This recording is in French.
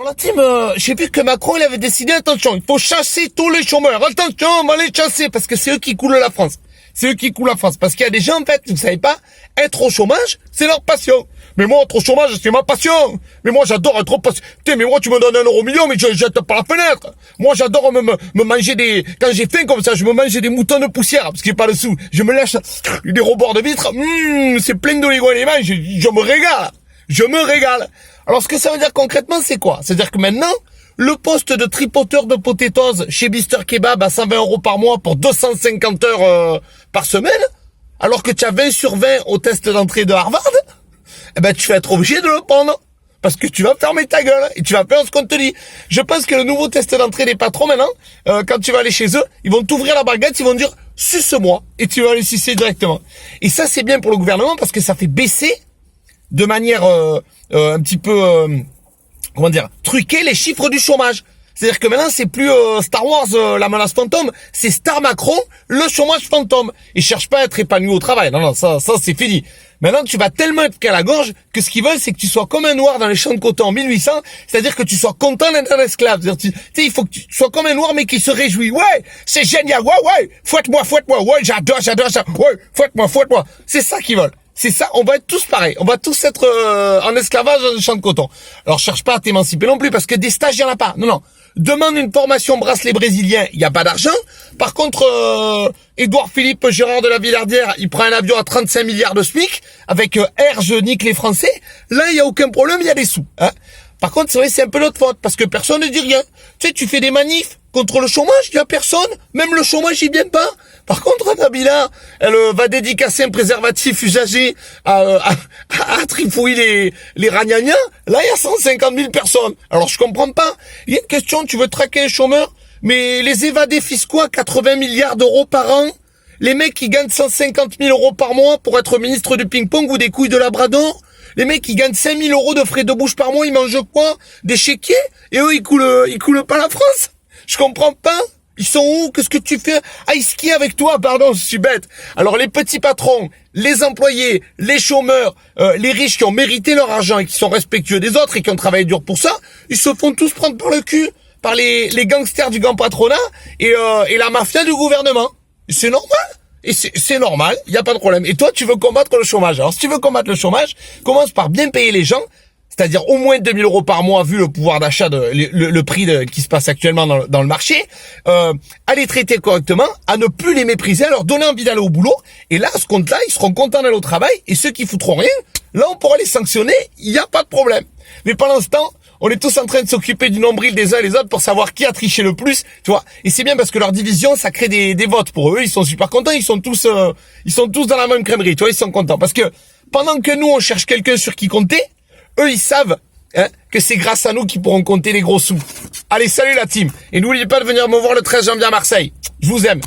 La team, j'ai vu que Macron, il avait décidé, attention, il faut chasser tous les chômeurs. Attention, on va les chasser parce que c'est eux qui coulent la France. C'est eux qui coulent la France. Parce qu'il y a des gens, en fait, vous savez pas, être au chômage, c'est leur passion. Mais moi, être au chômage, c'est ma passion. Mais moi, j'adore être au passion. Putain, mais moi, tu me donnes 1 euro million, mais je jette par la fenêtre. Moi, j'adore me manger quand j'ai faim comme ça, je me mange des moutons de poussière, parce qu'il n'y a pas dessous. Je me lâche des rebords de vitre. C'est plein d'oligo et les mains, je me régale. Je me régale. Alors, ce que ça veut dire concrètement, c'est quoi? C'est-à-dire que maintenant, le poste de tripoteur de potatoes chez Mister Kebab à 120 € par mois pour 250 heures par semaine, alors que tu as 20 sur 20 au test d'entrée de Harvard, eh ben, tu vas être obligé de le prendre. Parce que tu vas fermer ta gueule et tu vas faire ce qu'on te dit. Je pense que le nouveau test d'entrée des patrons maintenant, quand tu vas aller chez eux, ils vont t'ouvrir la baguette, ils vont dire « suce-moi » et tu vas les sucer directement. Et ça, c'est bien pour le gouvernement parce que ça fait baisser de manière un petit peu, comment dire, truquer les chiffres du chômage. C'est-à-dire que maintenant, c'est plus Star Wars, la menace fantôme, c'est Star Macron, le chômage fantôme. Ils cherchent pas à être épanoui au travail. Non, ça c'est fini. Maintenant, tu vas tellement être qu'à la gorge que ce qu'ils veulent, c'est que tu sois comme un noir dans les champs de coton en 1800, c'est-à-dire que tu sois content d'être un esclave. C'est-à-dire, tu sais, il faut que tu sois comme un noir, mais qui se réjouit. Ouais, c'est génial, ouais, fouette-moi, ouais, j'adore, ouais, fouette-moi. C'est ça qu'ils veulent. C'est ça, on va être tous pareils. On va tous être en esclavage dans le champ de coton. Alors, cherche pas à t'émanciper non plus, parce que des stages, il y en a pas. Non. Demande une formation bracelet brésilien, il n'y a pas d'argent. Par contre, Édouard Philippe Gérard de la Villardière, il prend un avion à 35 milliards de SMIC, avec Air, je nique les Français. Là, il n'y a aucun problème, il y a des sous. Hein. Par contre, c'est vrai, c'est un peu notre faute, parce que personne ne dit rien. Tu sais, tu fais des manifs contre le chômage, il n'y a personne. Même le chômage, il vient pas. Par contre, Nabila, elle va dédicacer un préservatif usagé à trifouiller les ragnagnas. Là, il y a 150 000 personnes. Alors, je comprends pas. Il y a une question, tu veux traquer les chômeurs, mais les évadés fiscaux à 80 milliards d'euros par an, les mecs qui gagnent 150 000 € par mois pour être ministre du ping-pong ou des couilles de labrador, les mecs qui gagnent 5 000 € de frais de bouche par mois, ils mangent quoi? Des chéquiers? Et eux, ils coulent pas la France? Je comprends pas. Ils sont où? Qu'est-ce que tu fais? Ah, ils skient avec toi, pardon, je suis bête. Alors, les petits patrons, les employés, les chômeurs, les riches qui ont mérité leur argent et qui sont respectueux des autres et qui ont travaillé dur pour ça, ils se font tous prendre par le cul par les gangsters du grand patronat et la mafia du gouvernement. C'est normal. Et c'est normal, il n'y a pas de problème. Et toi, tu veux combattre le chômage. Alors, si tu veux combattre le chômage, commence par bien payer les gens, c'est-à-dire au moins 2 000 € par mois vu le pouvoir d'achat, le prix qui se passe actuellement dans le marché, à les traiter correctement, à ne plus les mépriser, à leur donner envie d'aller au boulot. Et là, à ce compte-là, ils seront contents d'aller au travail. Et ceux qui foutront rien, là, on pourra les sanctionner, il n'y a pas de problème. Mais pendant ce temps, on est tous en train de s'occuper du nombril des uns et des autres pour savoir qui a triché le plus, tu vois. Et c'est bien parce que leur division, ça crée des votes pour eux. Ils sont super contents. Ils sont tous dans la même crèmerie, tu vois. Ils sont contents parce que pendant que nous, on cherche quelqu'un sur qui compter, eux, ils savent que c'est grâce à nous qu'ils pourront compter les gros sous. Allez, salut la team. Et n'oubliez pas de venir me voir le 13 janvier à Marseille. Je vous aime.